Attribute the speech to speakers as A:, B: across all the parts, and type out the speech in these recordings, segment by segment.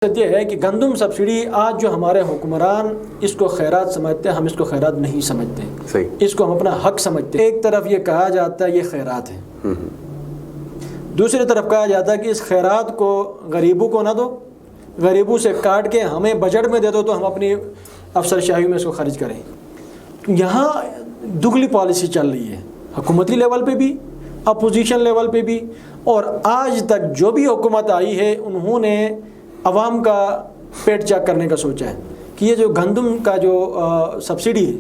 A: یہ ہے کہ گندم سبسڈی آج جو ہمارے حکمران اس کو خیرات سمجھتے ہیں، ہم اس کو خیرات نہیں سمجھتے،
B: صحیح،
A: اس کو ہم اپنا حق سمجھتے ہیں۔ ایک طرف یہ کہا جاتا ہے یہ خیرات ہے، دوسری طرف کہا جاتا ہے کہ اس خیرات کو غریبوں کو نہ دو، غریبوں سے کاٹ کے ہمیں بجٹ میں دے دو تو ہم اپنی افسر شاہی میں اس کو خرچ کریں۔ یہاں دگلی پالیسی چل رہی ہے، حکومتی لیول پہ بھی، اپوزیشن لیول پہ بھی، اور آج تک جو بھی حکومت آئی ہے انہوں نے عوام کا پیٹ چاک کرنے کا سوچا ہے کہ یہ جو گندم کا جو سبسڈی ہے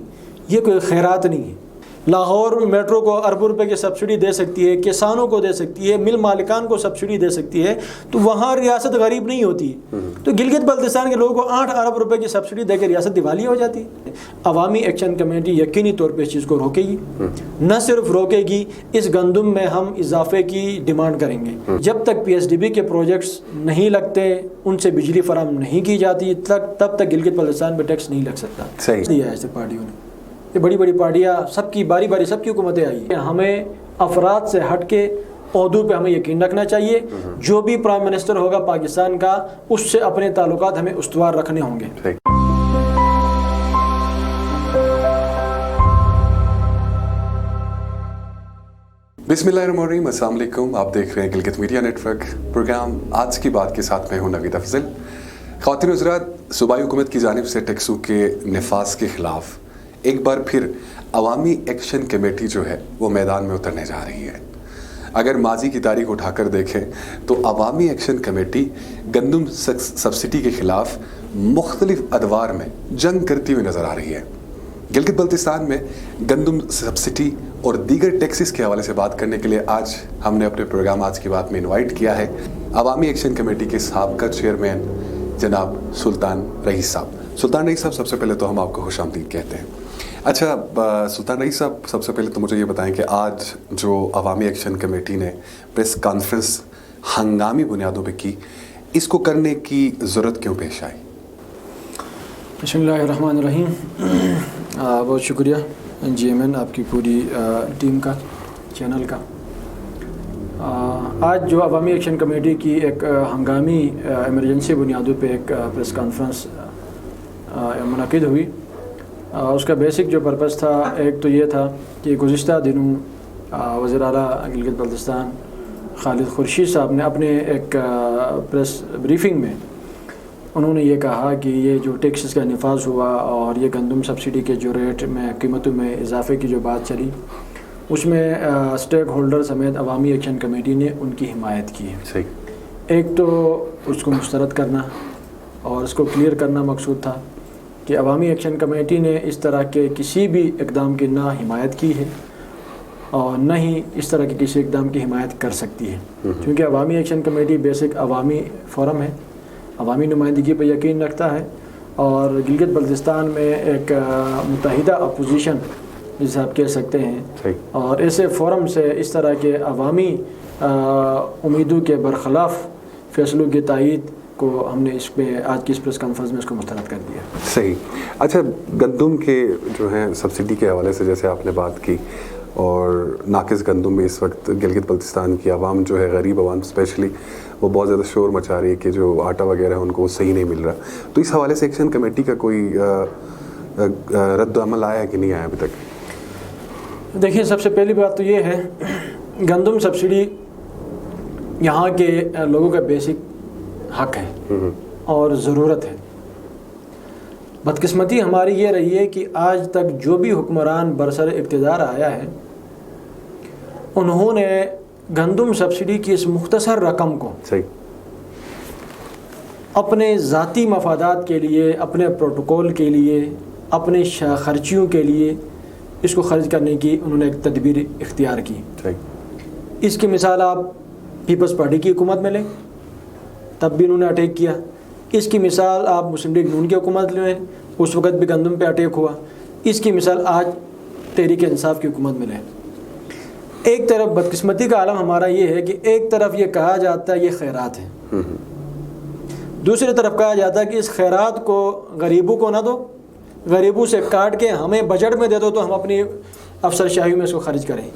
A: یہ کوئی خیرات نہیں ہے۔ لاہور میٹرو کو اربوں روپے کی سبسڈی دے سکتی ہے، کسانوں کو دے سکتی ہے، مل مالکان کو سبسڈی دے سکتی ہے، تو وہاں ریاست غریب نہیں ہوتی۔ تو گلگت بلتستان کے لوگوں کو 8 ارب روپے کی سبسڈی دے کے ریاست دیوالیہ ہو جاتی ہے۔ عوامی ایکشن کمیٹی یقینی طور پہ اس چیز کو روکے گی، نہ صرف روکے گی، اس گندم میں ہم اضافے کی ڈیمانڈ کریں گے۔ جب تک پی ایس ڈی بی کے پروجیکٹس نہیں لگتے، ان سے بجلی فراہم نہیں کی جاتی، تب تک گلگت بلتستان میں ٹیکس نہیں لگ سکتا۔
B: صحیح
A: دیا ہے ایسے پارٹیوں نے، یہ بڑی بڑی پارٹیاں، سب کی باری باری سب کی حکومتیں آئی ہیں۔ ہمیں افراد سے ہٹ کے عہدوں پہ ہمیں یقین رکھنا چاہیے۔ جو بھی پرائم منسٹر ہوگا پاکستان کا، اس سے اپنے تعلقات ہمیں استوار رکھنے ہوں گے۔
B: بسم اللہ الرحمن الرحیم، السلام علیکم۔ آپ دیکھ رہے ہیں Gilgit media network programme آج کی بات کے ساتھ میں ہوں نوید افضل۔ خواتین حضرات، صوبائی حکومت کی جانب سے ٹیکسوں کے نفاذ کے خلاف ایک بار پھر عوامی ایکشن کمیٹی جو ہے وہ میدان میں اترنے جا رہی ہے۔ اگر ماضی کی تاریخ اٹھا کر دیکھیں تو عوامی ایکشن کمیٹی گندم سبسڈی کے خلاف مختلف ادوار میں جنگ کرتی ہوئی نظر آ رہی ہے۔ گلگت بلتستان میں گندم سبسڈی اور دیگر ٹیکسز کے حوالے سے بات کرنے کے لیے آج ہم نے اپنے پروگرام آج کی بات میں انوائٹ کیا ہے عوامی ایکشن کمیٹی کے سابقہ چیئرمین جناب سلطان رئیس صاحب۔ سلطان رئیس صاحب، سب سے پہلے تو ہم آپ کو خوش آمدید کہتے ہیں۔ اچھا سلطان رئیس صاحب، سب سے پہلے تو مجھے یہ بتائیں کہ آج جو عوامی ایکشن کمیٹی نے پریس کانفرنس ہنگامی بنیادوں پہ کی، اس کو کرنے کی ضرورت کیوں پیش آئی؟
A: بسم اللہ الرحمن الرحیم۔ بہت شکریہ جی ایم این، آپ کی پوری ٹیم کا، چینل کا۔ آج جو عوامی ایکشن کمیٹی کی ایک ہنگامی ایمرجنسی بنیادوں پہ ایک پریس کانفرنس منعقد ہوئی، اس کا بیسک جو پرپس تھا، ایک تو یہ تھا کہ گزشتہ دنوں وزیر اعلیٰ گلگت بلتستان خالد خورشید صاحب نے اپنے ایک پریس بریفنگ میں انہوں نے یہ کہا کہ یہ جو ٹیکسز کا نفاذ ہوا اور یہ گندم سبسڈی کے جو ریٹ میں قیمتوں میں اضافے کی جو بات چلی، اس میں اسٹیک ہولڈر سمیت عوامی ایکشن کمیٹی نے ان کی حمایت کی ہے۔
B: صحیح۔
A: ایک تو اس کو مسترد کرنا اور اس کو کلیئر کرنا مقصود تھا کہ عوامی ایکشن کمیٹی نے اس طرح کے کسی بھی اقدام کی نہ حمایت کی ہے اور نہ ہی اس طرح کے کسی اقدام کی حمایت کر سکتی ہے، کیونکہ عوامی ایکشن کمیٹی بیسک عوامی فورم ہے، عوامی نمائندگی پہ یقین رکھتا ہے، اور گلگت بلتستان میں ایک متحدہ اپوزیشن جسے آپ کہہ سکتے ہیں، اور ایسے فورم سے اس طرح کے عوامی امیدوں کے برخلاف فیصلوں کی تائید کو ہم نے اس پہ آج کی اس پریس کانفرنس میں اس کو مسترد کر دیا۔
B: صحیح۔ اچھا، گندم کے جو ہیں سبسڈی کے حوالے سے جیسے آپ نے بات کی، اور ناقص گندم میں اس وقت گلگت بلتستان کی عوام جو ہے، غریب عوام اسپیشلی، وہ بہت زیادہ شور مچا رہی ہے کہ جو آٹا وغیرہ ہے ان کو صحیح نہیں مل رہا، تو اس حوالے سے ایکشن کمیٹی کا کوئی رد عمل آیا ہے کہ نہیں آیا ابھی تک؟
A: دیکھیں، سب سے پہلی بات تو یہ ہے، گندم سبسڈی یہاں کے لوگوں کا بیسک حق ہے اور ضرورت ہے۔ بدقسمتی ہماری یہ رہی ہے کہ آج تک جو بھی حکمران برسر اقتدار آیا ہے، انہوں نے گندم سبسڈی کی اس مختصر رقم کو اپنے ذاتی مفادات کے لیے، اپنے پروٹوکول کے لیے، اپنے خرچیوں کے لیے اس کو خرچ کرنے کی انہوں نے ایک تدبیر اختیار کی۔ اس کی مثال آپ پیپلز پارٹی کی حکومت میں لیں، تب بھی انہوں نے اٹیک کیا۔ اس کی مثال آپ مسلم لیگ نون کی حکومت لیں، اس وقت بھی گندم پہ اٹیک ہوا۔ اس کی مثال آج تحریک انصاف کی حکومت میں لیں۔ ایک طرف بدقسمتی کا عالم ہمارا یہ ہے کہ ایک طرف یہ کہا جاتا ہے یہ خیرات ہے، دوسری طرف کہا جاتا ہے کہ اس خیرات کو غریبوں کو نہ دو، غریبوں سے کاٹ کے ہمیں بجٹ میں دے دو تو ہم اپنی افسر شاہی میں اس کو خرچ کریں۔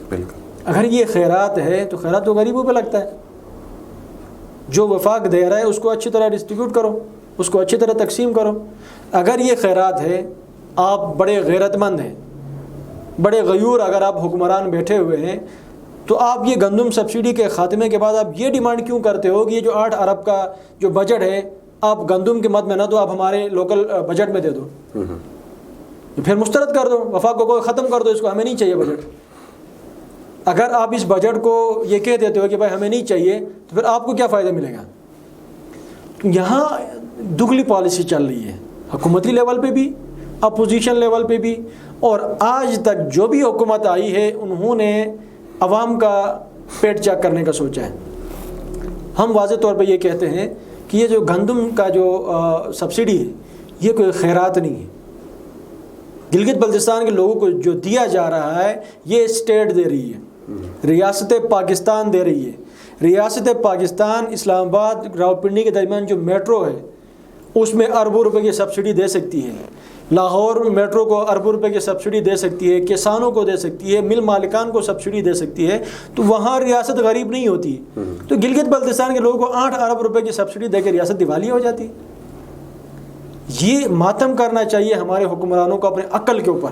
A: اگر یہ خیرات ہے تو خیرات تو غریبوں پہ لگتا ہے، جو وفاق دے رہا ہے اس کو اچھی طرح ڈسٹریبیوٹ کرو، اس کو اچھی طرح تقسیم کرو۔ اگر یہ خیرات ہے، آپ بڑے غیرت مند ہیں، بڑے غیور اگر آپ حکمران بیٹھے ہوئے ہیں، تو آپ یہ گندم سبسڈی کے خاتمے کے بعد آپ یہ ڈیمانڈ کیوں کرتے ہو کہ یہ جو 8 ارب کا جو بجٹ ہے آپ گندم کے مد میں نہ دو، آپ ہمارے لوکل بجٹ میں دے دو، پھر مسترد کر دو، وفاق کو ختم کر دو، اس کو ہمیں نہیں چاہیے بجٹ۔ اگر آپ اس بجٹ کو یہ کہہ دیتے ہو کہ بھائی ہمیں نہیں چاہیے، تو پھر آپ کو کیا فائدہ ملے گا؟ یہاں دگلی پالیسی چل رہی ہے، حکومتی لیول پہ بھی، اپوزیشن لیول پہ بھی، اور آج تک جو بھی حکومت آئی ہے انہوں نے عوام کا پیٹ چاک کرنے کا سوچا ہے۔ ہم واضح طور پہ یہ کہتے ہیں کہ یہ جو گندم کا جو سبسڈی ہے یہ کوئی خیرات نہیں ہے۔ گلگت بلتستان کے لوگوں کو جو دیا جا رہا ہے یہ اسٹیٹ دے رہی ہے، ریاست پاکستان دے رہی ہے۔ ریاست پاکستان اسلام آباد راولپنڈی کے درمیان جو میٹرو ہے اس میں اربوں روپے کی سبسڈی دے سکتی ہے، لاہور میٹرو کو اربوں روپے کی سبسڈی دے سکتی ہے، کسانوں کو دے سکتی ہے، مل مالکان کو سبسڈی دے سکتی ہے، تو وہاں ریاست غریب نہیں ہوتی۔ تو گلگت بلتستان کے لوگوں کو 8 ارب روپے کی سبسڈی دے کے ریاست دیوالیہ ہو جاتی۔ یہ ماتم کرنا چاہیے ہمارے حکمرانوں کو اپنے عقل کے اوپر۔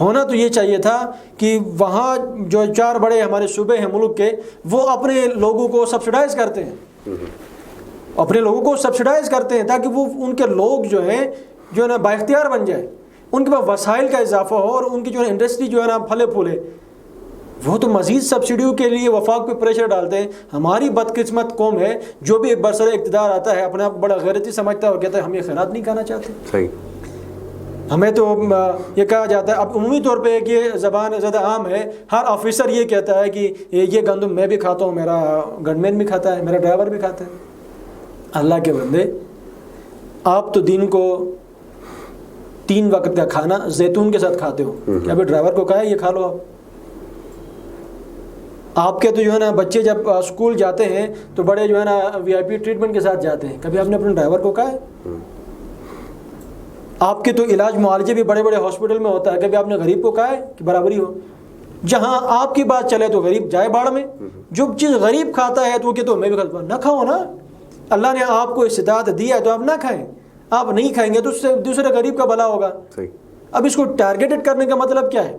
A: ہونا تو یہ چاہیے تھا کہ وہاں جو 4 بڑے ہمارے صوبے ہیں ملک کے، وہ اپنے لوگوں کو سبسڈائز کرتے ہیں، اپنے لوگوں کو سبسڈائز کرتے ہیں تاکہ وہ ان کے لوگ جو ہے نا بااختیار بن جائے، ان کے پاس وسائل کا اضافہ ہو، اور ان کی جو ہے انڈسٹری جو ہے نا پھلے پھولے۔ وہ تو مزید سبسڈیوں کے لیے وفاق پہ پریشر ڈالتے ہیں۔ ہماری بدقسمت قوم ہے جو بھی برسر اقتدار آتا ہے اپنے آپ کو بڑا غیرتی سمجھتا ہے اور کہتا ہے ہم یہ خیرات نہیں کھانا چاہتے۔
B: صحیح۔
A: ہمیں تو یہ کہا جاتا ہے، اب عمومی طور پہ ایک یہ زبان زیادہ عام ہے، ہر آفیسر یہ کہتا ہے کہ یہ گندم میں بھی کھاتا ہوں، میرا گن مین بھی کھاتا ہے، میرا ڈرائیور بھی کھاتا ہے۔ اللہ کے بندے، آپ تو دن کو 3 وقت کا کھانا زیتون کے ساتھ کھاتے ہو، کیا ابھی ڈرائیور کو کہا ہے یہ کھا لو؟ آپ کے تو جو ہے نا بچے جب اسکول جاتے ہیں تو بڑے جو ہے نا VIP ٹریٹمنٹ کے ساتھ جاتے ہیں، کبھی آپ نے اپنے ڈرائیور کو کہا ہے؟ آپ کے تو علاج معالجے بھی بڑے بڑے ہاسپٹل میں ہوتا ہے، کبھی آپ نے غریب کو کہا ہے کہ برابری ہو؟ جہاں آپ کی بات چلے تو غریب جائے باڑ میں، جو چیز غریب کھاتا ہے تو وہ کہ تو میں بھی کھاتا ہوں، نہ کھاؤ نا۔ اللہ نے آپ کو استطاعت دیا ہے تو آپ نہ کھائیں، آپ نہیں کھائیں گے تو اس سے دوسرے غریب کا بھلا ہوگا۔ اب اس کو ٹارگیٹڈ کرنے کا مطلب کیا ہے؟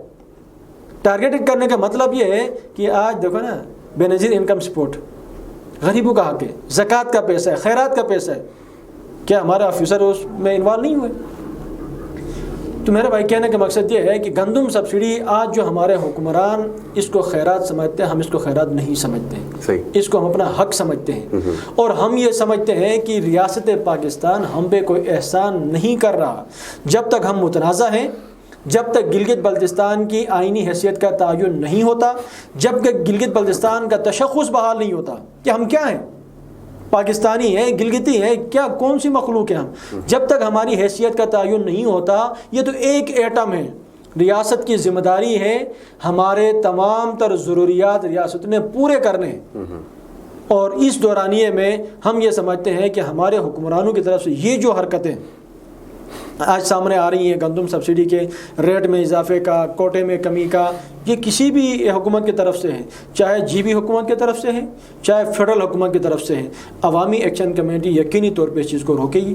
A: ٹارگیٹڈ کرنے کا مطلب یہ ہے کہ آج دیکھو نا بے نظیر انکم سپورٹ، غریبوں کا حق ہے، زکوٰۃ کا پیسہ ہے، خیرات کا پیسہ ہے، کیا ہمارے آفیسر اس میں انوالو نہیں ہوئے؟ تو میرا بھائی کہنے کا مقصد یہ ہے کہ گندم سبسڈی آج جو ہمارے حکمران اس کو خیرات سمجھتے ہیں، ہم اس کو خیرات نہیں سمجھتے، اس کو ہم اپنا حق سمجھتے ہیں، اور ہم یہ سمجھتے ہیں کہ ریاست پاکستان ہم پہ کوئی احسان نہیں کر رہا۔ جب تک ہم متنازع ہیں، جب تک گلگت بلتستان کی آئینی حیثیت کا تعین نہیں ہوتا، جب تک گلگت بلتستان کا تشخص بحال نہیں ہوتا کہ ہم کیا ہیں، پاکستانی ہیں، گلگتی ہیں، کیا کون سی مخلوق ہیں ہم، جب تک ہماری حیثیت کا تعین نہیں ہوتا، یہ تو ایک ایٹم ہے۔ ریاست کی ذمہ داری ہے ہمارے تمام تر ضروریات ریاست نے پورے کرنے، اور اس دورانیے میں ہم یہ سمجھتے ہیں کہ ہمارے حکمرانوں کی طرف سے یہ جو حرکتیں آج سامنے آ رہی ہیں، گندم سبسڈی کے ریٹ میں اضافے کا، کوٹے میں کمی کا، یہ کسی بھی حکومت کی طرف سے ہے، چاہے GB حکومت کی طرف سے ہے، چاہے فیڈرل حکومت کی طرف سے ہے۔ عوامی ایکشن کمیٹی یقینی طور پہ اس چیز کو روکے گی،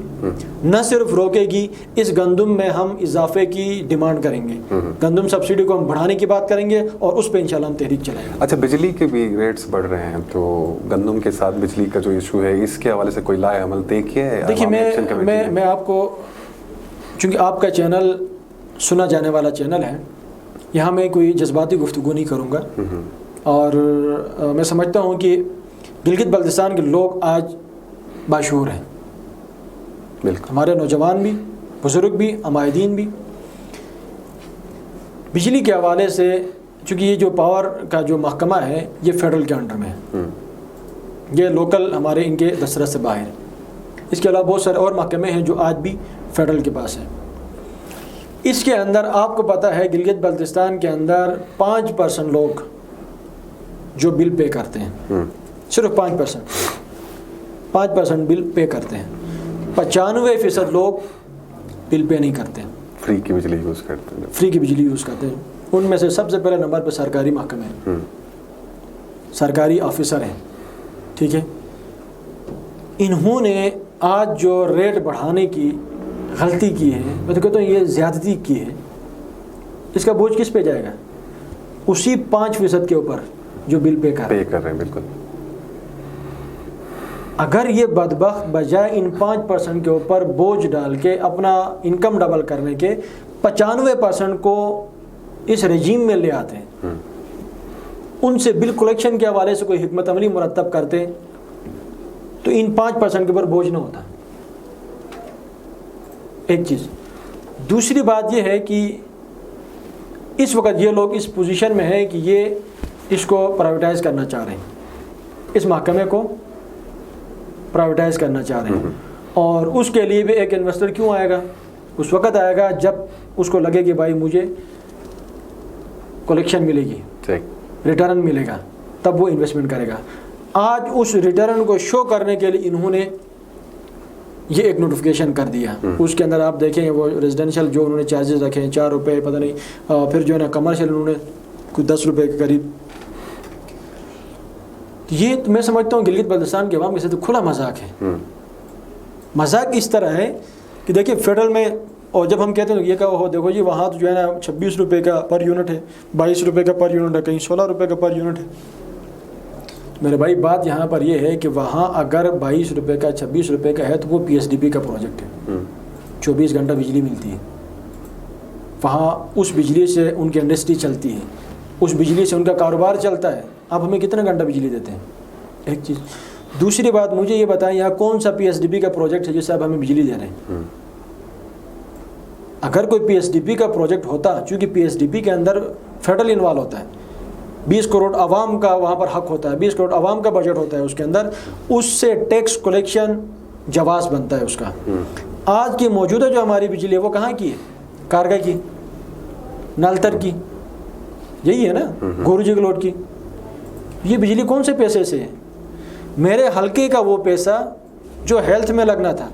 A: نہ صرف روکے گی، اس گندم میں ہم اضافے کی ڈیمانڈ کریں گے، گندم سبسڈی کو ہم بڑھانے کی بات کریں گے، اور اس پہ انشاءاللہ ہم تحریک چلائیں گے۔
B: اچھا، بجلی کے بھی ریٹس بڑھ رہے ہیں، تو گندم کے ساتھ بجلی کا جو ایشو ہے اس کے حوالے سے کوئی لائحہ عمل دیکھیے ہے؟
A: دیکھیے میں آپ کو، چونکہ آپ کا چینل سنا جانے والا چینل ہے، یہاں میں کوئی جذباتی گفتگو نہیں کروں گا، اور میں سمجھتا ہوں کہ گلگت بلتستان کے لوگ آج باشعور ہیں،
B: بالکل،
A: ہمارے نوجوان بھی، بزرگ بھی، عمائدین بھی۔ بجلی کے حوالے سے چونکہ یہ جو پاور کا جو محکمہ ہے یہ فیڈرل کے انڈر میں ہے، یہ لوکل ہمارے ان کے دسترس سے باہر ہے۔ اس کے علاوہ بہت سارے اور محکمے ہیں جو آج بھی فیڈرل کے پاس ہیں۔ اس کے اندر آپ کو پتہ ہے گلگت بلتستان کے اندر 5% لوگ جو بل پے کرتے ہیں، صرف 5% بل پے کرتے ہیں، 95% لوگ بل پے نہیں کرتے ہیں،
B: فری کی بجلی یوز کرتے ہیں،
A: فری کی بجلی یوز کرتے ہیں۔ ان میں سے سب سے پہلے نمبر پہ سرکاری محکمے ہیں، سرکاری آفیسر ہیں، ٹھیک ہے، انہوں نے آج جو ریٹ بڑھانے کی غلطی کی ہے، میں تو کہتا ہوں یہ زیادتی کی ہے، اس کا بوجھ کس پہ جائے گا؟ اسی 5% کے اوپر جو بل پے کر
B: رہے ہیں. بالکل.
A: اگر یہ بدبخت بجائے ان 5% کے اوپر بوجھ ڈال کے اپنا انکم ڈبل کرنے کے 95% کو اس رجیم میں لے آتے ہیں، ان سے بل کلیکشن کے حوالے سے کوئی حکمت عملی مرتب کرتے تو ان 5% کے اوپر بوجھ نہ ہوتا. ایک چیز. دوسری بات یہ ہے کہ اس وقت یہ لوگ اس پوزیشن میں ہیں کہ یہ اس کو پرائیویٹائز کرنا چاہ رہے ہیں، اس محکمے کو پرائیویٹائز کرنا چاہ رہے ہیں، اور اس کے لیے بھی ایک انویسٹر کیوں آئے گا؟ اس وقت آئے گا جب اس کو لگے کہ بھائی مجھے کلیکشن ملے گی، ریٹرن ملے گا، تب وہ انویسٹمنٹ کرے گا. آج اس ریٹرن کو شو کرنے کے لیے انہوں نے یہ ایک نوٹیفیکیشن کر دیا. اس کے اندر آپ دیکھیں وہ ریزیڈینشیل جو انہوں نے چارجز رکھے ہیں 4 روپے پتہ نہیں، پھر جو ہے نا کمرشل انہوں نے کچھ 10 روپے کے قریب. یہ میں سمجھتا ہوں گلگت بلتستان کے عوام کے ساتھ کھلا مذاق ہے. مذاق اس طرح ہے کہ دیکھیں فیڈرل میں، اور جب ہم کہتے ہیں یہ کہا ہو دیکھو جی وہاں تو جو ہے نا 26 روپے کا پر یونٹ ہے، 22 روپے کا پر یونٹ ہے، کہیں 16 روپے کا پر یونٹ ہے. میرے بھائی بات یہاں پر یہ ہے کہ وہاں اگر 22 روپے کا 26 روپے کا ہے تو وہ پی ایس ڈی پی کا پروجیکٹ ہے، 24 گھنٹہ بجلی ملتی ہے وہاں. اس بجلی سے ان کی انڈسٹری چلتی ہے، اس بجلی سے ان کا کاروبار چلتا ہے. آپ ہمیں کتنا گھنٹہ بجلی دیتے ہیں؟ ایک چیز. دوسری بات مجھے یہ بتائیں یہاں کون سا پی ایس ڈی پی کا پروجیکٹ ہے جس سے آپ ہمیں بجلی دے رہے ہیں؟ اگر کوئی پی ایس ڈی پی کا پروجیکٹ ہوتا، چونکہ پی ایس ڈی پی کے اندر فیڈرل انوالو ہوتا ہے، 20 کروڑ عوام کا وہاں پر حق ہوتا ہے، 20 کروڑ عوام کا بجٹ ہوتا ہے اس کے اندر، اس سے ٹیکس کلیکشن جواز بنتا ہے اس کا. آج کی موجودہ جو ہماری بجلی ہے وہ کہاں کی ہے؟ کارگا کی، نالتر کی، یہی ہے نا، گورجی گلوٹ کی. یہ بجلی کون سے پیسے سے ہے؟ میرے حلقے کا وہ پیسہ جو ہیلتھ میں لگنا تھا،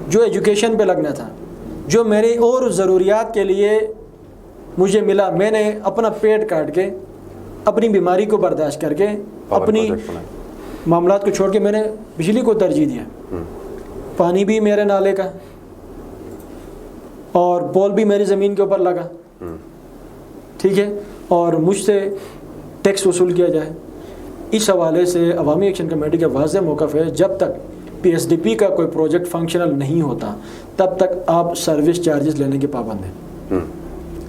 A: جو ایجوکیشن پہ لگنا تھا، جو میری اور ضروریات کے لیے مجھے ملا، میں نے اپنا پیٹ کاٹ کے، اپنی بیماری کو برداشت کر کے، اپنی معاملات کو چھوڑ کے میں نے بجلی کو ترجیح دیا. پانی بھی میرے نالے کا اور پول بھی میری زمین کے اوپر لگا، ٹھیک ہے، اور مجھ سے ٹیکس وصول کیا جائے. اس حوالے سے عوامی ایکشن کمیٹی کا واضح موقف ہے جب تک پی ایس ڈی پی کا کوئی پروجیکٹ فنکشنل نہیں ہوتا تب تک آپ سروس چارجز لینے کے پابند ہیں.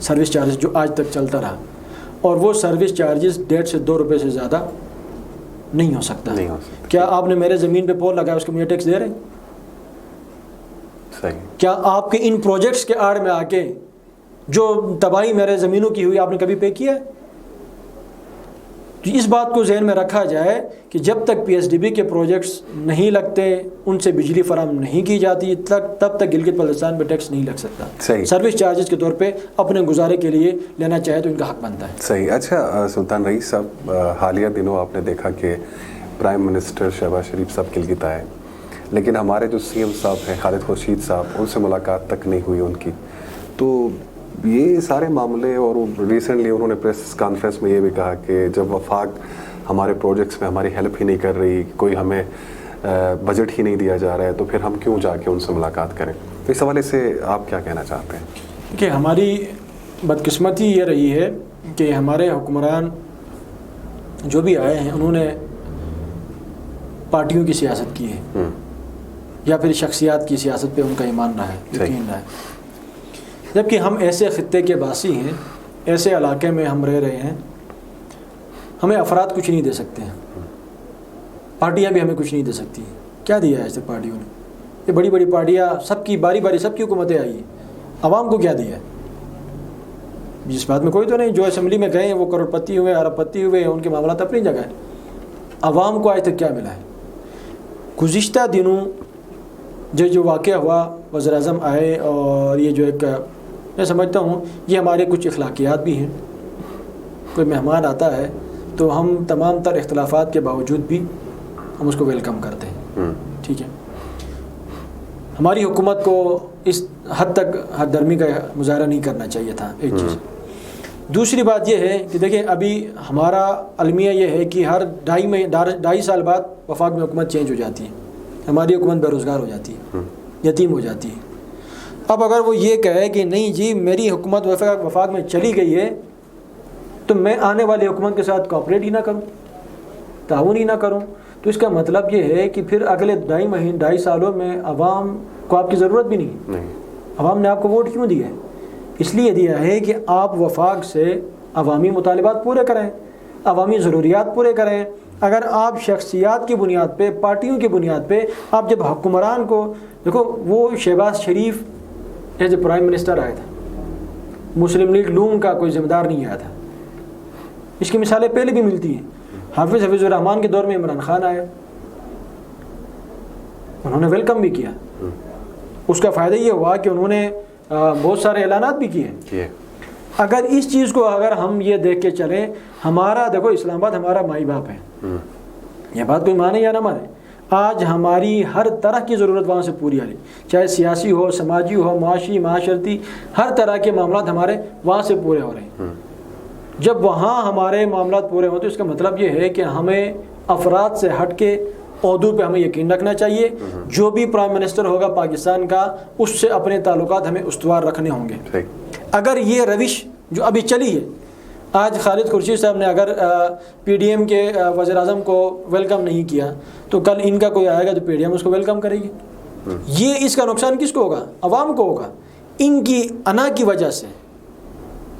A: سروس چارجز جو آج تک چلتا رہا، اور وہ سروس چارجز 1.5 سے 2 روپے سے زیادہ نہیں ہو سکتا. کیا آپ نے میرے زمین پہ پول لگایا اس کو مجھے ٹیکس دے رہے ہیں؟ کیا آپ کے ان پروجیکٹس کے آڑ میں آ کے جو تباہی میرے زمینوں کی ہوئی آپ نے کبھی پے کیا ہے؟ اس بات کو ذہن میں رکھا جائے کہ جب تک پی ایس ڈی بی کے پروجیکٹس نہیں لگتے، ان سے بجلی فراہم نہیں کی جاتی، تب تک گلگت بلتستان پہ ٹیکس نہیں لگ سکتا. سروس چارجز کے طور پہ اپنے گزارے کے لیے لینا چاہے تو ان کا حق بنتا ہے.
B: صحیح. اچھا سلطان رئیس صاحب، حالیہ دنوں آپ نے دیکھا کہ پرائم منسٹر شہباز شریف صاحب گلگت آئے، لیکن ہمارے جو سی ایم صاحب ہیں خالد خورشید صاحب، ان سے ملاقات تک نہیں ہوئی ان کی. تو یہ سارے معاملے، اور ریسنٹلی انہوں نے پریس کانفرنس میں یہ بھی کہا کہ جب وفاق ہمارے پروجیکٹس میں ہماری ہیلپ ہی نہیں کر رہی، کوئی ہمیں بجٹ ہی نہیں دیا جا رہا ہے، تو پھر ہم کیوں جا کے ان سے ملاقات کریں؟ اس حوالے سے آپ کیا کہنا چاہتے ہیں؟
A: کہ ہماری بدقسمتی یہ رہی ہے کہ ہمارے حکمران جو بھی آئے ہیں انہوں نے پارٹیوں کی سیاست کی ہے، یا پھر شخصیات کی سیاست پہ ان کا ایمان رہا ہے، یقین رہا ہے. جبکہ ہم ایسے خطے کے باسی ہیں، ایسے علاقے میں ہم رہ رہے ہیں، ہمیں افراد کچھ نہیں دے سکتے ہیں، پارٹیاں بھی ہمیں کچھ نہیں دے سکتی ہیں. کیا دیا ہے ایسے پارٹیوں نے؟ یہ بڑی بڑی پارٹیاں، سب کی باری باری سب کی حکومتیں آئی ہیں، عوام کو کیا دیا ہے؟ جس بات میں کوئی تو نہیں. جو اسمبلی میں گئے ہیں وہ کروڑ پتی ہوئے، ارب پتی ہوئے، ان کے معاملات اپنی جگہ ہیں. عوام کو آج تک کیا ملا ہے؟ گزشتہ دنوں جو واقعہ ہوا، وزیر اعظم آئے، اور یہ جو ایک میں سمجھتا ہوں یہ ہمارے کچھ اخلاقیات بھی ہیں. کوئی مہمان آتا ہے تو ہم تمام تر اختلافات کے باوجود بھی ہم اس کو ویلکم کرتے ہیں، ٹھیک ہے. ہماری حکومت کو اس حد تک حد درمی کا مظاہرہ نہیں کرنا چاہیے تھا، ایک چیز. دوسری بات یہ ہے کہ دیکھیں ابھی ہمارا المیہ یہ ہے کہ ہر 2.5 سال بعد وفاق میں حکومت چینج ہو جاتی ہے. ہماری حکومت بے روزگار ہو جاتی ہے، یتیم ہو جاتی ہے۔ اب اگر وہ یہ کہے کہ نہیں جی میری حکومت وفاق میں چلی گئی ہے تو میں آنے والی حکومت کے ساتھ کوآپریٹ ہی نہ کروں، تعاون ہی نہ کروں، تو اس کا مطلب یہ ہے کہ پھر اگلے 2.5 سالوں میں عوام کو آپ کی ضرورت بھی نہیں۔ عوام نے آپ کو ووٹ کیوں دیا ہے؟ اس لیے دیا ہے کہ آپ وفاق سے عوامی مطالبات پورے کریں، عوامی ضروریات پورے کریں۔ اگر آپ شخصیات کی بنیاد پہ، پارٹیوں کی بنیاد پہ آپ جب حکمران کو دیکھو، وہ شہباز شریف ایز اے پرائم منسٹر آیا تھا، مسلم لیگ نون کا کوئی ذمہ دار نہیں آیا تھا، اس کی مثالیں پہلے بھی ملتی ہیں۔ حافظ الرحمان کے دور میں عمران خان آیا، انہوں نے ویلکم بھی کیا، اس کا فائدہ یہ ہوا کہ انہوں نے بہت سارے اعلانات بھی کیے۔ اگر اس چیز کو اگر ہم یہ دیکھ کے چلیں، ہمارا دیکھو اسلام آباد ہمارا مائی باپ ہے، یہ بات کوئی مانے یا نہ مانے، آج ہماری ہر طرح کی ضرورت وہاں سے پوری آ رہی، چاہے سیاسی ہو، سماجی ہو، معاشی، معاشرتی، ہر طرح کے معاملات ہمارے وہاں سے پورے ہو رہے ہیں۔ جب وہاں ہمارے معاملات پورے ہوں تو اس کا مطلب یہ ہے کہ ہمیں افراد سے ہٹ کے عہدوں پہ ہمیں یقین رکھنا چاہیے۔ جو بھی پرائم منسٹر ہوگا پاکستان کا، اس سے اپنے تعلقات ہمیں استوار رکھنے ہوں گے۔ اگر یہ روش جو ابھی چلی ہے، آج خالد خورشید صاحب نے اگر پی ڈی ایم کے وزیر اعظم کو ویلکم نہیں کیا تو کل ان کا کوئی آئے گا تو پی ڈی ایم اس کو ویلکم کرے گی۔ یہ اس کا نقصان کس کو ہوگا؟ عوام کو ہوگا۔ ان کی انا کی وجہ سے،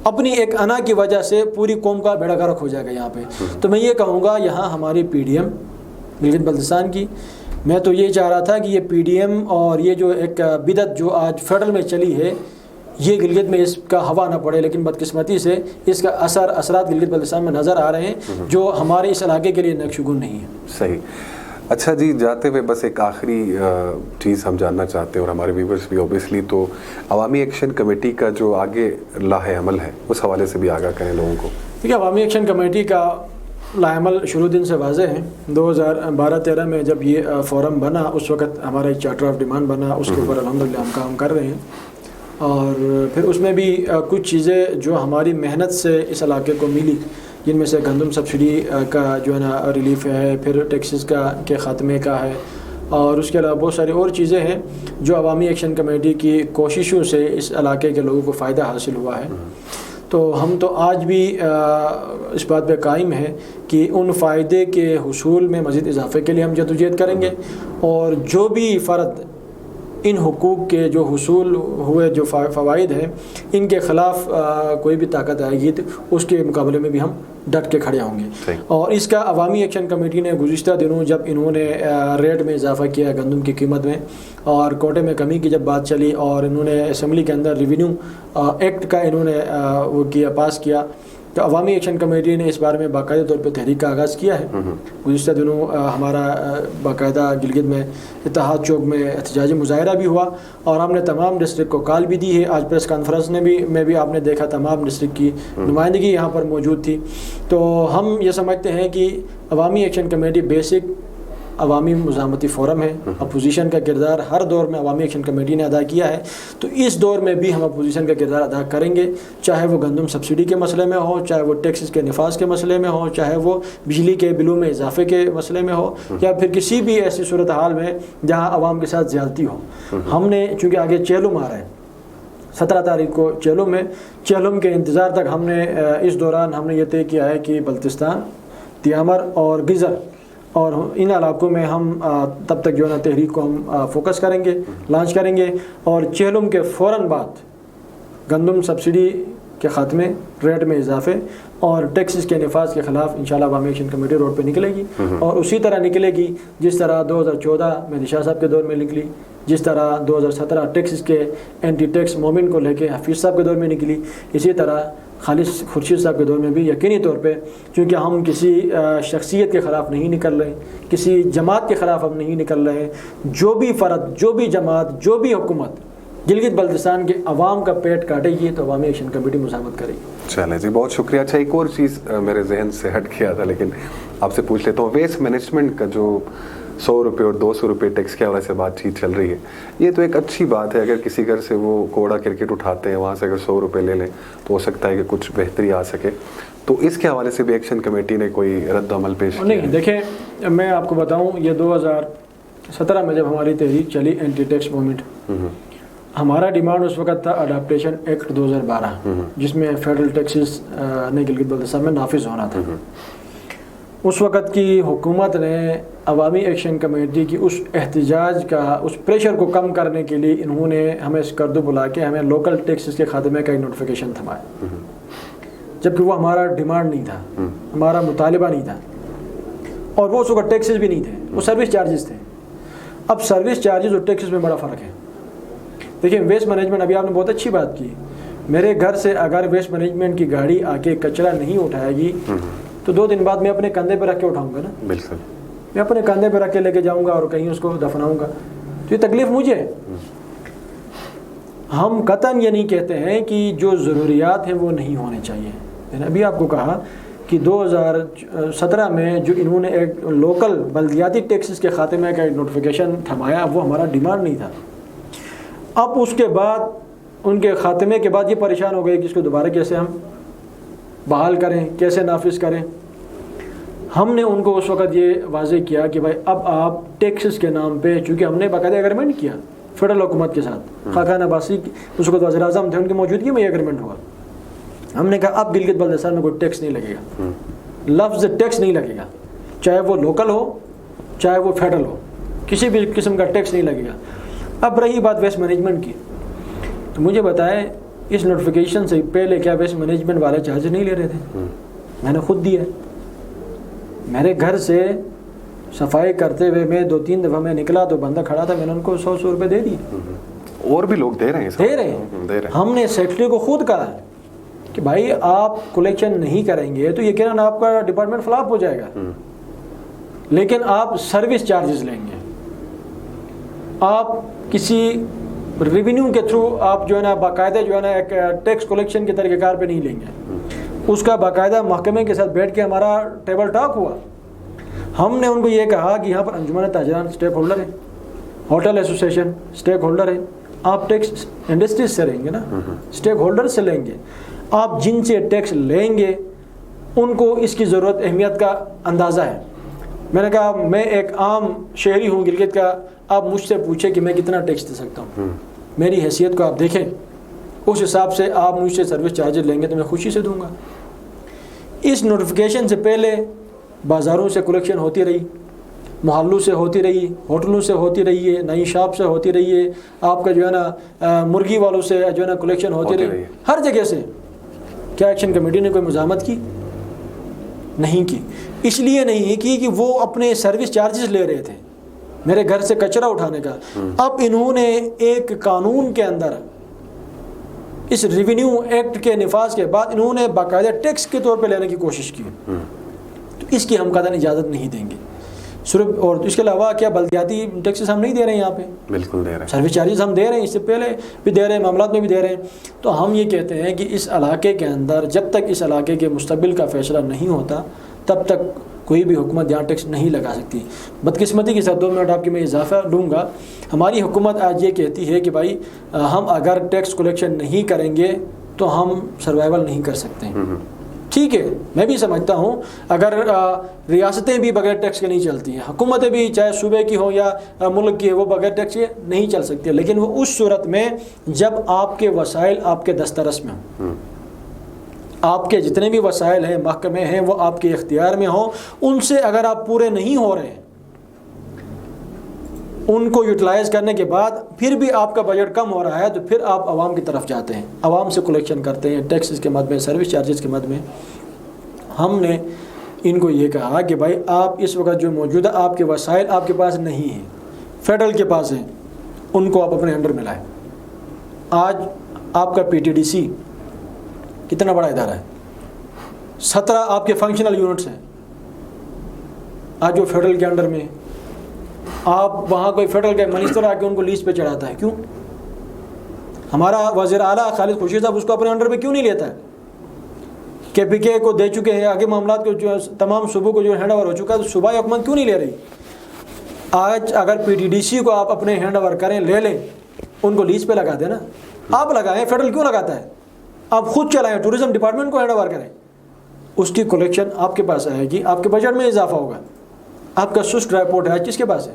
A: اپنی ایک انا کی وجہ سے پوری قوم کا بیڑا غرق ہو جائے گا یہاں پہ۔ تو میں یہ کہوں گا یہاں ہماری P D M Gilgit Baltistan کی، میں تو یہ چاہ رہا تھا کہ یہ پی ڈی ایم اور یہ جو ایک بدعت جو آج فیڈرل میں چلی ہے، یہ گلگت میں اس کا ہوا نہ پڑے، لیکن بدقسمتی سے اس کا اثرات گلگت بلتستان میں نظر آ رہے ہیں جو ہمارے اس علاقے کے لیے نقشگون نہیں ہے۔
B: صحیح۔ اچھا جی، جاتے ہوئے بس ایک آخری چیز ہم جاننا چاہتے ہیں، اور ہمارے ویورز بھی اوبیسلی، تو عوامی ایکشن کمیٹی کا جو آگے لاہ عمل ہے اس حوالے سے بھی آگاہ کریں لوگوں کو۔
A: دیکھیے، عوامی ایکشن کمیٹی کا لاہ عمل شروع دن سے واضح ہے۔ 2012-13 میں جب یہ فورم بنا، اس وقت ہمارا ایک چارٹر آف ڈیمانڈ بنا، اس کے اوپر الحمدللہ ہم کام کر رہے ہیں، اور پھر اس میں بھی کچھ چیزیں جو ہماری محنت سے اس علاقے کو ملی، جن میں سے گندم سبسڈی کا جو ہے نا ریلیف ہے، پھر ٹیکسز کے خاتمے کا ہے، اور اس کے علاوہ بہت ساری اور چیزیں ہیں جو عوامی ایکشن کمیٹی کی کوششوں سے اس علاقے کے لوگوں کو فائدہ حاصل ہوا ہے۔ تو ہم تو آج بھی اس بات پہ قائم ہیں کہ ان فائدے کے حصول میں مزید اضافے کے لیے ہم جدوجہد کریں گے، اور جو بھی فرد ان حقوق کے جو حصول ہوئے جو فوائد ہیں ان کے خلاف کوئی بھی طاقت آئے گی تو اس کے مقابلے میں بھی ہم ڈٹ کے کھڑے ہوں گے۔ اور اس کا عوامی ایکشن کمیٹی نے گزشتہ دنوں جب انہوں نے ریٹ میں اضافہ کیا گندم کی قیمت میں، اور کوٹے میں کمی کی جب بات چلی، اور انہوں نے اسمبلی کے اندر ریونیو ایکٹ کا انہوں نے وہ کیا، پاس کیا، تو عوامی ایکشن کمیٹی نے اس بارے میں باقاعدہ طور پہ تحریک کا آغاز کیا ہے۔ گزشتہ دنوں ہمارا باقاعدہ گلگت میں اتحاد چوک میں احتجاجی مظاہرہ بھی ہوا، اور ہم نے تمام ڈسٹرکٹ کو کال بھی دی ہے۔ آج پریس کانفرنس میں بھی آپ نے دیکھا تمام ڈسٹرکٹ کی نمائندگی یہاں پر موجود تھی۔ تو ہم یہ سمجھتے ہیں کہ عوامی ایکشن کمیٹی بیسک عوامی مزاحمتی فورم ہے۔ اپوزیشن کا کردار ہر دور میں عوامی ایکشن کمیٹی نے ادا کیا ہے، تو اس دور میں بھی ہم اپوزیشن کا کردار ادا کریں گے، چاہے وہ گندم سبسڈی کے مسئلے میں ہو، چاہے وہ ٹیکسز کے نفاذ کے مسئلے میں ہو، چاہے وہ بجلی کے بلوں میں اضافے کے مسئلے میں ہو، یا پھر کسی بھی ایسی صورتحال میں جہاں عوام کے ساتھ زیادتی ہو۔ ہم نے چونکہ آگے چیلم آ رہا ہے 17 تاریخ کو چیلم کے انتظار تک ہم نے اس دوران ہم نے یہ طے کیا ہے کہ بلتستان، تیامر اور گزر اور ان علاقوں میں ہم تب تک جو ہے نا تحریک کو ہم فوکس کریں گے، لانچ کریں گے، اور چہلم کے فوراً بعد گندم سبسڈی کے خاتمے، ریٹ میں اضافے اور ٹیکسز کے نفاذ کے خلاف انشاءاللہ عوامی ایکشن کمیٹی روڈ پہ نکلے گی، اور اسی طرح نکلے گی جس طرح 2014 میں شاہ صاحب کے دور میں نکلی، جس طرح 2017 ٹیکسز کے اینٹی ٹیکس مومنٹ کو لے کے حفیظ صاحب کے دور میں نکلی، اسی طرح خالد خورشید صاحب کے دور میں بھی یقینی طور پہ، کیونکہ ہم کسی شخصیت کے خلاف نہیں نکل رہے، کسی جماعت کے خلاف ہم نہیں نکل رہے، جو بھی فرد، جو بھی جماعت، جو بھی حکومت گلگت بلتستان کے عوام کا پیٹ کاٹے گی تو عوامی ایکشن کمیٹی مزاحمت کرے گی۔
B: چلیں جی، بہت شکریہ۔ اچھا، ایک اور چیز میرے ذہن سے ہٹ گیا تھا لیکن آپ سے پوچھ لیتا ہوں، ویسٹ مینجمنٹ کا جو 100 روپے اور 200 روپے ٹیکس کے حوالے سے بات چیت چل رہی ہے، یہ تو ایک اچھی بات ہے۔ اگر کسی گھر سے وہ کوڑا کرکٹ اٹھاتے ہیں، وہاں سے اگر 100 روپے لے لیں تو ہو سکتا ہے کہ کچھ بہتری آ سکے، تو اس کے حوالے سے بھی ایکشن کمیٹی نے کوئی رد عمل پیش کیا؟
A: نہیں، دیکھیں میں آپ کو بتاؤں، یہ 17 میں جب ہماری تحریک چلی اینٹی ٹیکس موومنٹ، ہمارا ڈیمانڈ اس وقت تھا اڈاپٹیشن ایکٹ 2012 جس میں فیڈرل ٹیکسز نے گلگت بلتستان میں نافذ ہونا تھا۔ اس وقت کی حکومت نے عوامی ایکشن کمیٹی کی اس احتجاج کا، اس پریشر کو کم کرنے کے لیے انہوں نے ہمیں اسکردو بلا کے ہمیں لوکل ٹیکسز کے خاتمے کا ایک نوٹیفیکیشن تھمایا، جبکہ وہ ہمارا ڈیمانڈ نہیں تھا، ہمارا مطالبہ نہیں تھا، اور وہ اس وقت ٹیکسز بھی نہیں تھے، وہ سروس چارجز تھے۔ اب سروس چارجز اور ٹیکسز میں بڑا فرق ہے۔ دیکھیں ویسٹ مینجمنٹ، ابھی آپ نے بہت اچھی بات کی، میرے گھر سے اگر ویسٹ مینجمنٹ کی گاڑی آ کے کچرا نہیں اٹھائے گی تو 2 دن بعد میں اپنے کندھے پہ رکھ کے اٹھاؤں گا نا،
B: بالکل
A: میں اپنے کندھے پہ رکھ کے لے کے جاؤں گا اور کہیں اس کو دفناؤں گا، تو یہ تکلیف مجھے ہے۔ ہم قطعاً یہ نہیں کہتے ہیں کہ جو ضروریات ہیں وہ نہیں ہونے چاہیے۔ میں نے ابھی آپ کو کہا کہ 2017 میں جو انہوں نے ایک لوکل بلدیاتی ٹیکسز کے خاتمے کا ایک نوٹیفیکیشن تھمایا، وہ ہمارا ڈیمانڈ نہیں تھا۔ اب اس کے بعد ان کے خاتمے کے بعد یہ پریشان ہو گئے کہ اس کو دوبارہ کیسے ہم بحال کریں، کیسے نافذ کریں۔ ہم نے ان کو اس وقت یہ واضح کیا کہ بھائی اب آپ ٹیکسز کے نام پہ، چونکہ ہم نے باقاعدہ ایگریمنٹ کیا فیڈرل حکومت کے ساتھ، خاقان عباسی اس وقت وزیر اعظم تھے، ان کی موجودگی میں یہ ایگریمنٹ ہوا۔ ہم نے کہا اب گلگت بلتستان میں کوئی ٹیکس نہیں لگے گا، لفظ ٹیکس نہیں لگے گا، چاہے وہ لوکل ہو چاہے وہ فیڈرل ہو، کسی بھی قسم کا ٹیکس نہیں لگے گا۔ اب رہی بات ویسٹ مینجمنٹ کی، تو مجھے بتائیں اس نوٹیفیکیشن سے پہلے کیا ویسٹ مینجمنٹ والے چارج نہیں لے رہے تھے؟ میں نے خود دیا۔ میرے گھر سے صفائی کرتے ہوئے میں 2-3 دفعہ میں نکلا تو بندہ کھڑا تھا، میں نے ان کو 100 روپے دے دیے،
B: اور بھی لوگ دے رہے ہیں۔
A: ہم نے سیکرٹری کو خود کہا کہ بھائی آپ کلیکشن نہیں کریں گے تو یقیناً آپ کا ڈپارٹمنٹ فلاپ ہو جائے گا، لیکن آپ سروس چارجز لیں گے، آپ کسی ریونیو کے تھرو آپ جو ہے نا باقاعدہ جو ہے نا ایک ٹیکس کلیکشن کے طریقہ کار پہ نہیں لیں گے۔ اس کا باقاعدہ محکمے کے ساتھ بیٹھ کے ہمارا ٹیبل ٹاک ہوا۔ ہم نے ان کو یہ کہا کہ یہاں پر انجمن تاجران اسٹیک ہولڈر ہیں، ہوٹل ایسوسیشن اسٹیک ہولڈر ہیں، آپ ٹیکس انڈسٹریز سے لیں گے نا، اسٹیک ہولڈر سے لیں گے، آپ جن سے ٹیکس لیں گے ان کو اس کی ضرورت اہمیت کا اندازہ ہے۔ میں نے کہا میں ایک عام شہری ہوں گلگت کا، آپ مجھ سے پوچھیں کہ میں کتنا ٹیکس دے سکتا ہوں، میری حیثیت کو آپ دیکھیں، اس حساب سے آپ مجھ سے سروس چارجز لیں گے تو میں خوشی سے دوں گا۔ اس نوٹیفیکیشن سے پہلے بازاروں سے کلیکشن ہوتی رہی، محلوں سے ہوتی رہی، ہوٹلوں سے ہوتی رہی ہے، نئی شاپ سے ہوتی رہی ہے، آپ کا جو ہے نا مرغی والوں سے جو ہے نا کلیکشن ہوتی رہی، ہر جگہ سے۔ کیا ایکشن کمیٹی نے کوئی مزاحمت کی؟ نہیں کی۔ اس لیے نہیں کی کہ وہ اپنے سروس چارجز لے رہے تھے میرے گھر سے کچرا اٹھانے کا۔ اب انہوں نے ایک قانون کے اندر اس ریونیو ایکٹ کے نفاذ کے بعد انہوں نے باقاعدہ ٹیکس کے طور پہ لینے کی کوشش کی، تو اس کی ہم قطعاً اجازت نہیں دیں گے۔ صرف اور اس کے علاوہ کیا بلدیاتی ٹیکسز ہم نہیں دے رہے ہیں یہاں پہ؟ بالکل دے رہے ہیں، سروس چارجز ہم دے رہے ہیں، اس سے پہلے بھی دے رہے ہیں، معاملات میں بھی دے رہے ہیں۔ تو ہم یہ کہتے ہیں کہ اس علاقے کے اندر جب تک اس علاقے کے مستقبل کا فیصلہ نہیں ہوتا تب تک کوئی بھی حکومت یہاں ٹیکس نہیں لگا سکتی۔ بدقسمتی کے ساتھ 2 منٹ آپ کی میں اضافہ لوں گا، ہماری حکومت آج یہ کہتی ہے کہ بھائی ہم اگر ٹیکس کلیکشن نہیں کریں گے تو ہم سروائیول نہیں کر سکتے۔ ٹھیک ہے، میں بھی سمجھتا ہوں اگر ریاستیں بھی بغیر ٹیکس کے نہیں چلتی ہیں، حکومتیں بھی چاہے صوبے کی ہوں یا ملک کی وہ بغیر ٹیکس کے نہیں چل سکتی، لیکن وہ اس صورت میں جب آپ کے وسائل آپ کے دسترس میں ہوں، آپ کے جتنے بھی وسائل ہیں، محکمے ہیں، وہ آپ کے اختیار میں ہوں، ان سے اگر آپ پورے نہیں ہو رہے ہیں، ان کو یوٹیلائز کرنے کے بعد پھر بھی آپ کا بجٹ کم ہو رہا ہے، تو پھر آپ عوام کی طرف جاتے ہیں، عوام سے کلیکشن کرتے ہیں ٹیکسز کے مد میں، سروس چارجز کے مد میں۔ ہم نے ان کو یہ کہا کہ بھائی آپ اس وقت جو موجودہ آپ کے وسائل آپ کے پاس نہیں ہیں، فیڈرل کے پاس ہیں، ان کو آپ اپنے انڈر میں لائیں۔ آج آپ کا PTDC کتنا بڑا ادارہ ہے، 17 آپ کے فنکشنل یونٹس ہیں آج جو فیڈرل کے انڈر میں، آپ وہاں کوئی فیڈرل کا منسٹر آ کے ان کو لیز پہ چڑھاتا ہے، کیوں؟ ہمارا وزیر اعلیٰ خالد خورشید صاحب اس کو اپنے انڈر میں کیوں نہیں لیتا ہے؟ KPK کو دے چکے ہیں، آگے معاملات کو جو تمام صوبوں کو جو ہینڈ اوور ہو چکا ہے، تو صوبائی حکومت کیوں نہیں لے رہی؟ آج اگر PTDC کو آپ اپنے ہینڈ اوور کریں، لے لیں، ان کو لیز پہ لگا دیں نا، آپ لگائیں، فیڈرل کیوں لگاتا ہے؟ آپ خود چلائیں، ٹورزم ڈپارٹمنٹ کو ہینڈ اوور کریں، اس کی کلیکشن آپ کے پاس آئے گی، آپ کے بجٹ میں اضافہ ہوگا۔ آپ کا سسٹ رپورٹ ہے کس کے پاس ہے؟